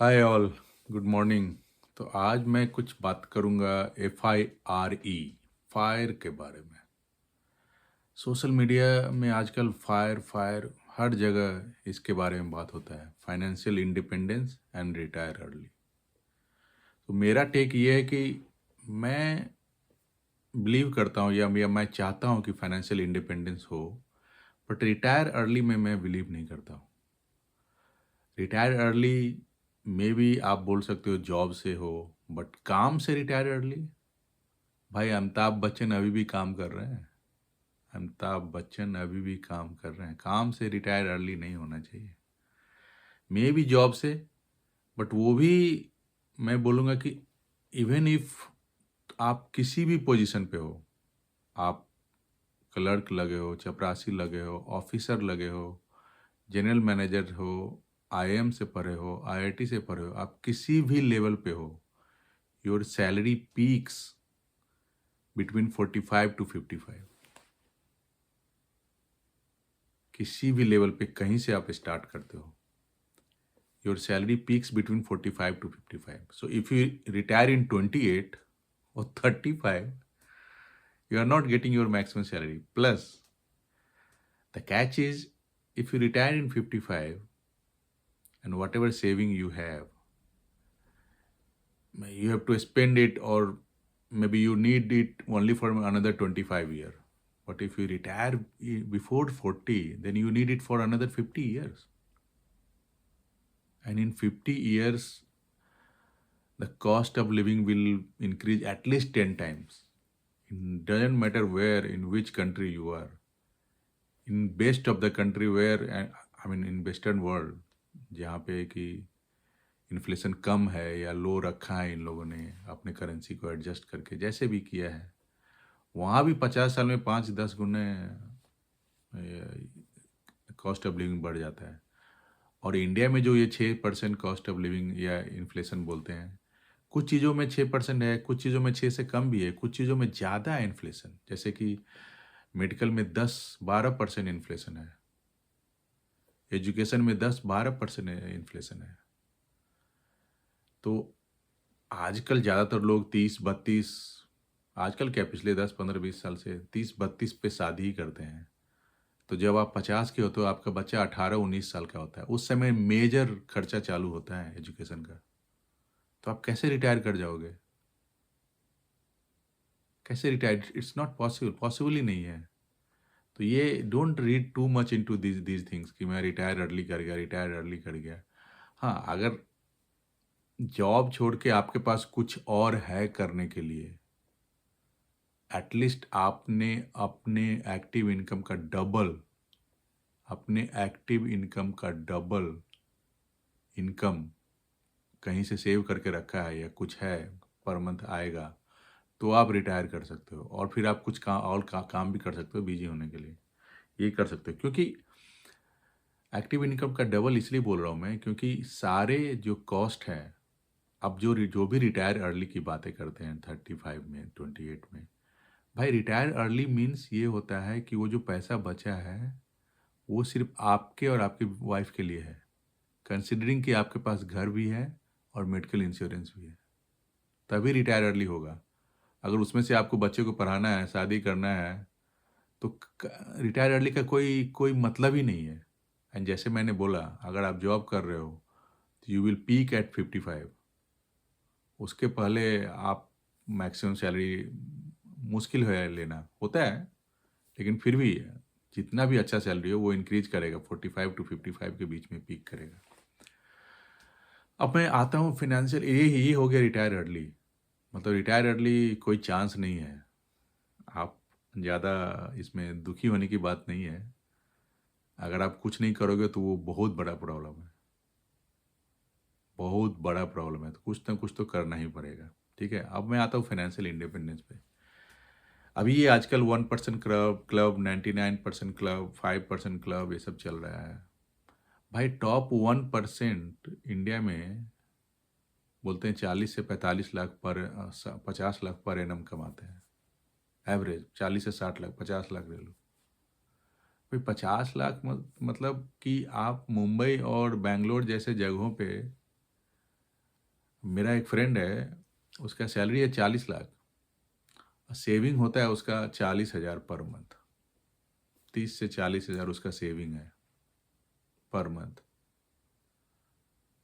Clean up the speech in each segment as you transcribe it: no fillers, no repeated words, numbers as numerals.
Hi all, good morning. तो आज मैं कुछ बात करूंगा FIRE, फायर के बारे में। सोशल मीडिया में आजकल फायर फायर हर जगह इसके बारे में बात होता है, financial independence and retire early. तो मेरा टेक ये है कि मैं बिलीव करता हूँ या मैं चाहता हूँ कि फाइनेंशियल इंडिपेंडेंस हो, बट रिटायर अर्ली में मैं बिलीव नहीं करता हूँ। रिटायर अर्ली में भी आप बोल सकते हो जॉब से हो, बट काम से रिटायर अर्ली? भाई अमिताभ बच्चन अभी भी काम कर रहे हैं। अमिताभ बच्चन अभी भी काम कर रहे हैं। काम से रिटायर अर्ली नहीं होना चाहिए। मे भी जॉब से, बट वो भी मैं बोलूँगा कि इवन इफ आप किसी भी पोजीशन पे हो, आप क्लर्क लगे हो, चपरासी लगे हो, ऑफिसर लगे हो, जनरल मैनेजर हो, IIM से पढ़े हो, IIT से पढ़े हो, आप किसी भी लेवल पे हो, your salary peaks between 45 to 55। किसी भी लेवल पे कहीं से आप स्टार्ट करते हो, your salary peaks between 45 to 55। So if you retire इन 28 और 35, you are not getting your maximum salary. Plus, the catch is, if you retire in 55 and whatever saving you have to spend it, or maybe you need it only for another 25 years. But if you retire before 40, then you need it for another 50 years. And in 50 years, the cost of living will increase at least 10 times. It doesn't matter where, in which country you are. In best of the country where, I mean in western world, जहाँ पे कि inflation कम है या लो रखा है इन लोगों ने अपने करेंसी को एडजस्ट करके जैसे भी किया है, वहाँ भी 50 साल में 5-10 गुने कॉस्ट ऑफ लिविंग बढ़ जाता है। और इंडिया में जो ये 6% कॉस्ट ऑफ लिविंग या इन्फ्लेशन बोलते हैं, कुछ चीज़ों में 6% है, कुछ चीज़ों में 6 से कम भी है, कुछ चीज़ों में ज़्यादा है इन्फ्लेशन। जैसे कि मेडिकल में 10-12% इन्फ्लेशन है, एजुकेशन में 10-12% इन्फ्लेशन है। तो आजकल ज़्यादातर लोग 30-32, आजकल क्या पिछले 10-15-20 साल से 30-32 पे शादी ही करते हैं। तो जब आप 50 के होते हो, आपका बच्चा 18-19 साल का होता है, उस समय मेजर खर्चा चालू होता है एजुकेशन का। तो आप कैसे रिटायर कर जाओगे? कैसे retire? It's not possible, possible ही नहीं है। तो ये don't read too much into these things कि मैं रिटायर अर्ली कर गया, रिटायर अर्ली कर गया। हाँ, अगर जॉब छोड़ के आपके पास कुछ और है करने के लिए, एटलीस्ट आपने अपने एक्टिव इनकम का डबल, अपने एक्टिव इनकम का डबल इनकम कहीं से सेव करके रखा है या कुछ है, पर मंथ आएगा, तो आप रिटायर कर सकते हो। और फिर आप कुछ काम भी कर सकते हो बिजी होने के लिए, ये कर सकते हो। क्योंकि एक्टिव इनकम का डबल इसलिए बोल रहा हूँ मैं, क्योंकि सारे जो कॉस्ट है, अब जो भी रिटायर अर्ली की बातें करते हैं 35 में, 28 में, भाई रिटायर अर्ली मीन्स ये होता है कि वो जो पैसा बचा है वो सिर्फ आपके और आपकी वाइफ के लिए है, कंसिडरिंग कि आपके पास घर भी है और मेडिकल इंश्योरेंस भी है, तभी रिटायर अर्ली होगा। अगर उसमें से आपको बच्चे को पढ़ाना है, शादी करना है, तो रिटायर अर्ली का कोई कोई मतलब ही नहीं है। एंड जैसे मैंने बोला, अगर आप जॉब कर रहे हो तो यू विल पीक एट 55। उसके पहले आप मैक्सिमम सैलरी मुश्किल है लेना, होता है, लेकिन फिर भी जितना भी अच्छा सैलरी हो वो इंक्रीज करेगा, 45 to 55 के बीच में पीक करेगा। अब मैं आता हूँ फिनेंशियल, ये हो गया रिटायर अर्ली। मतलब रिटायर अर्ली कोई चांस नहीं है, आप ज़्यादा इसमें दुखी होने की बात नहीं है। अगर आप कुछ नहीं करोगे तो वो बहुत बड़ा प्रॉब्लम है, बहुत बड़ा प्रॉब्लम है। तो कुछ ना कुछ तो करना ही पड़ेगा। ठीक है, अब मैं आता हूँ फाइनेंशियल इंडिपेंडेंस पे। अभी ये आजकल 1% क्लब 99% क्लब 5% क्लब ये सब चल रहा है। भाई टॉप 1% इंडिया में बोलते हैं 40 से 45 लाख पर 50 लाख पर एनम कमाते हैं। एवरेज 40 से 60 लाख, 50 लाख ले लो भाई। 50 लाख मतलब कि आप मुंबई और बेंगलोर जैसे जगहों पे मेरा एक फ्रेंड है, उसका सैलरी है 40 लाख, सेविंग होता है उसका 40,000 पर मंथ। 30 से 40 हज़ार उसका सेविंग है पर मंथ।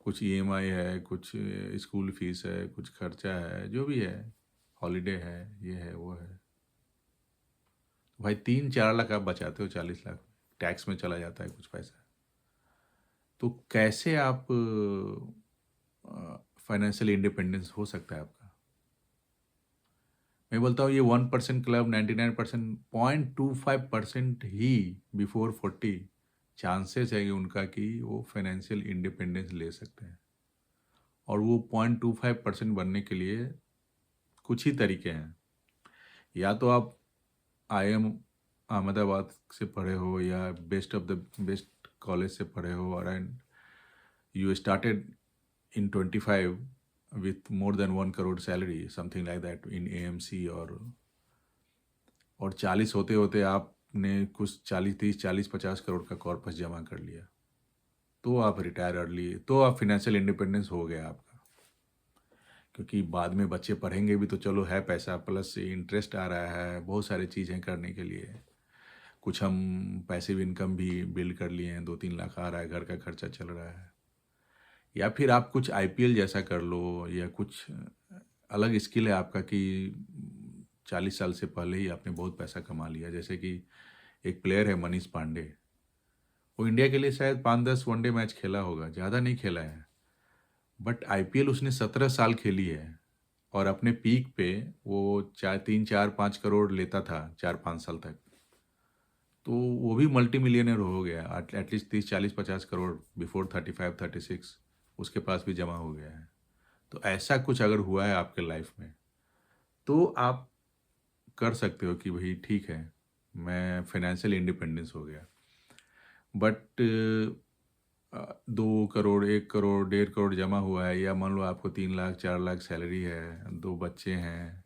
कुछ ईएमआई है, कुछ स्कूल फीस है, कुछ खर्चा है, जो भी है, हॉलीडे है, ये है वो है। तो भाई 3-4 लाख आप बचाते हो 40 लाख, टैक्स में चला जाता है कुछ पैसा। तो कैसे आप फाइनेंशियल इंडिपेंडेंस हो सकता है आपका? मैं बोलता हूँ ये 1% क्लब 99%, 0.25% ही बिफोर 40 चांसेस है कि उनका कि वो फाइनेंशियल इंडिपेंडेंस ले सकते हैं। और वो 0.25% बनने के लिए कुछ ही तरीके हैं। या तो आप आईएम अहमदाबाद से पढ़े हो या best of the best college से पढ़े हो, और and you started in 25 with more than 1 crore salary, something like that in AMC, और 40 होते होते आपने कुछ 40, 30, 40, 50 करोड़ का कॉर्पस जमा कर लिया, तो आप रिटायर अर्ली, तो आप फिनेंशियल इंडिपेंडेंस हो गया आपका। क्योंकि बाद में बच्चे पढ़ेंगे भी तो चलो है पैसा, प्लस इंटरेस्ट आ रहा है, बहुत सारी चीज़ें करने के लिए। कुछ हम पैसिव इनकम भी बिल्ड कर लिए हैं, 2-3 लाख आ रहा है, घर का खर्चा चल रहा है। या फिर आप कुछ आईपीएल जैसा कर लो, या कुछ अलग स्किल है आपका कि 40 साल से पहले ही आपने बहुत पैसा कमा लिया। जैसे कि एक प्लेयर है मनीष पांडे, वो इंडिया के लिए शायद 5-10 वनडे मैच खेला होगा, ज़्यादा नहीं खेला है, बट आईपीएल उसने 17 साल खेली है। और अपने पीक पे वो 3-4-5 करोड़ लेता था 4-5 साल तक, तो वो भी मल्टी मिलियनर हो गया। एटलीस्ट 30, 40, 50 करोड़ बिफोर 35, 36 उसके पास भी जमा हो गया है। तो ऐसा कुछ अगर हुआ है आपके लाइफ में, तो आप कर सकते हो कि भाई ठीक है, मैं फाइनेंशियल इंडिपेंडेंस हो गया। बट 2 करोड़, 1 करोड़, 1.5 करोड़ जमा हुआ है, या मान लो आपको 3 लाख 4 लाख सैलरी है, 2 बच्चे हैं,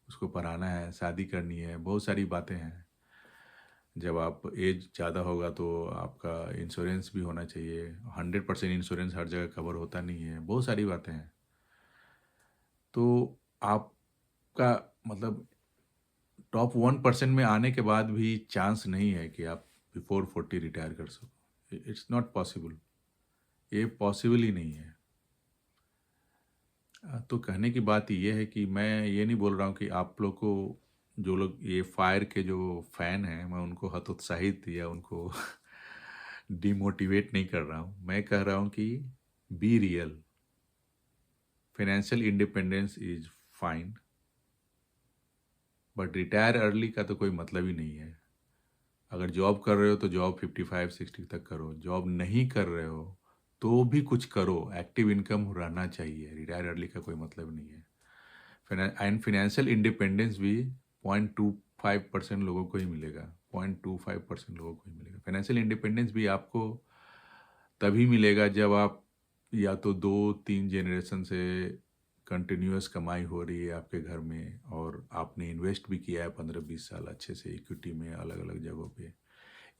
उसको पढ़ाना है, शादी करनी है, बहुत सारी बातें हैं। जब आप एज ज़्यादा होगा तो आपका इंश्योरेंस भी होना चाहिए। 100% इंश्योरेंस हर जगह कवर होता नहीं है, बहुत सारी बातें हैं। तो आपका मतलब टॉप 1% में आने के बाद भी चांस नहीं है कि आप बिफोर 40 रिटायर कर सको। इट्स नॉट पॉसिबल, ये पॉसिबल ही नहीं है। तो कहने की बात ये है कि मैं ये नहीं बोल रहा हूँ कि आप लोग को, जो लोग ये फायर के जो फैन हैं, मैं उनको हतोत्साहित या उनको डिमोटिवेट नहीं कर रहा हूँ। मैं कह रहा हूँ कि be real, financial independence is fine, but retire early का तो कोई मतलब ही नहीं है। अगर जॉब कर रहे हो तो जॉब 55-60 तक करो, जॉब नहीं कर रहे हो तो भी कुछ करो, एक्टिव इनकम रहना चाहिए। रिटायर अर्ली का कोई मतलब नहीं है। एंड फिनेंशियल इंडिपेंडेंस भी 0.25% लोगों को ही मिलेगा, 0.25% लोगों को ही मिलेगा। फाइनेंशियल इंडिपेंडेंस भी आपको तभी मिलेगा जब आप या तो 2-3 जनरेशन से कंटिन्यूअस कमाई हो रही है आपके घर में, और आपने इन्वेस्ट भी किया है 15-20 साल अच्छे से इक्विटी में अलग अलग जगहों पे,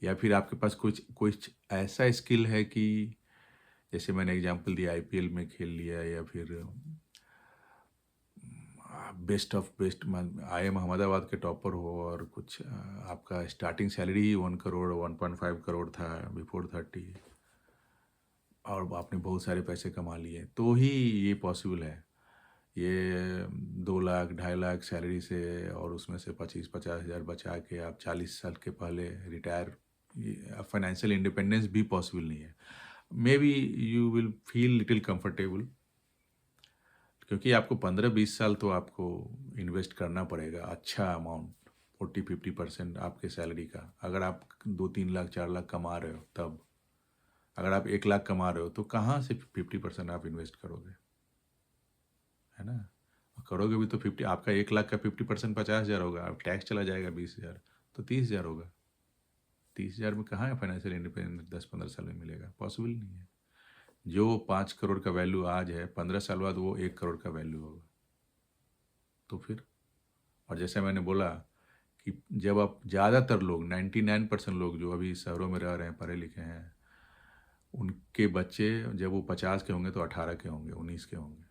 या फिर आपके पास कुछ कुछ ऐसा स्किल है कि जैसे मैंने एग्जांपल दिया आईपीएल में खेल लिया, या फिर best of best IIM Ahmedabad के टॉपर हो, और कुछ आपका स्टार्टिंग सैलरी ही 1 करोड़ 1.5 करोड़ था बिफोर 30, और आपने बहुत सारे पैसे कमा लिए, तो ही ये पॉसिबल है। ये 2 लाख 2.5 लाख सैलरी से, और उसमें से 25-50 हज़ार बचा के आप 40 साल के पहले रिटायर, फाइनेंशियल इंडिपेंडेंस भी पॉसिबल नहीं है। May be you will feel little comfortable, क्योंकि आपको 15-20 साल तो आपको इन्वेस्ट करना पड़ेगा अच्छा अमाउंट, 40-50% आपके सैलरी का। अगर आप 2-3 लाख 4 लाख कमा रहे हो तब, अगर आप 1 लाख कमा रहे हो तो कहाँ से 50% आप इन्वेस्ट करोगे, है ना? और करोगे भी तो 50, आपका 1 लाख का 50% 50 हज़ार होगा, अब टैक्स चला जाएगा 20 हज़ार, तो 30 हज़ार होगा। 30 हज़ार में कहाँ है फाइनेंशियल इंडिपेंडेंस 10-15 साल में मिलेगा? पॉसिबल नहीं है। जो 5 करोड़ का वैल्यू आज है, 15 साल बाद वो 1 करोड़ का वैल्यू होगा। तो फिर, और जैसे मैंने बोला कि जब आप ज़्यादातर लोग 99% लोग जो अभी शहरों में रह रहे हैं, पढ़े लिखे हैं, उनके बच्चे जब वो 50 के होंगे तो 18 के होंगे, 19 के होंगे।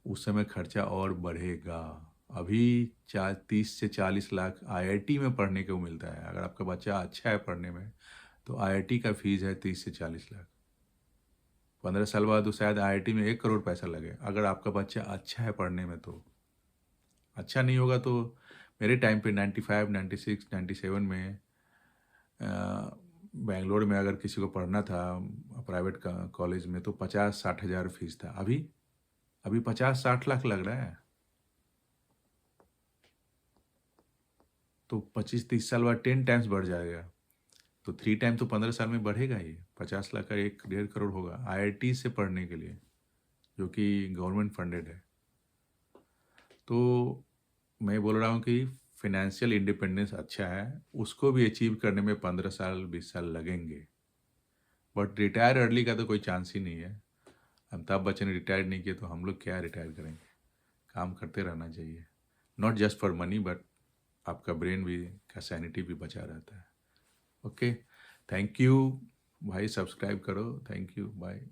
उस समय खर्चा और बढ़ेगा। अभी 30 से 40 लाख आईआईटी में पढ़ने को मिलता है। अगर आपका बच्चा अच्छा है पढ़ने में तो आईआईटी का फीस है 30 से 40 लाख। 15 साल बाद तो शायद आईआईटी में 1 करोड़ पैसा लगे। अगर आपका बच्चा अच्छा है पढ़ने में तो। अच्छा नहीं होगा तो मेरे टाइम पे 95, 96, 97 में बेंगलोर में अगर किसी को पढ़ना था प्राइवेट कॉलेज में तो 50-60 हज़ार फीस था। अभी 50-60 लाख लग रहा है। तो 25-30 साल बाद 10 टाइम्स बढ़ जाएगा। तो 3 टाइम तो 15 साल में बढ़ेगा ही। 50 लाख का 1-1.5 करोड़ होगा आईआईटी से पढ़ने के लिए, जो कि गवर्नमेंट फंडेड है। तो मैं बोल रहा हूँ कि फाइनेंशियल इंडिपेंडेंस अच्छा है, उसको भी अचीव करने में 15 साल 20 साल लगेंगे। बट रिटायर अर्ली का तो कोई चांस ही नहीं है। अमिताभ बच्चन ने रिटायर नहीं किया तो हम लोग क्या रिटायर करेंगे। काम करते रहना चाहिए, not just for money but आपका ब्रेन भी का सैनिटी भी बचा रहता है। ओके, थैंक यू भाई, सब्सक्राइब करो। Thank you, bye.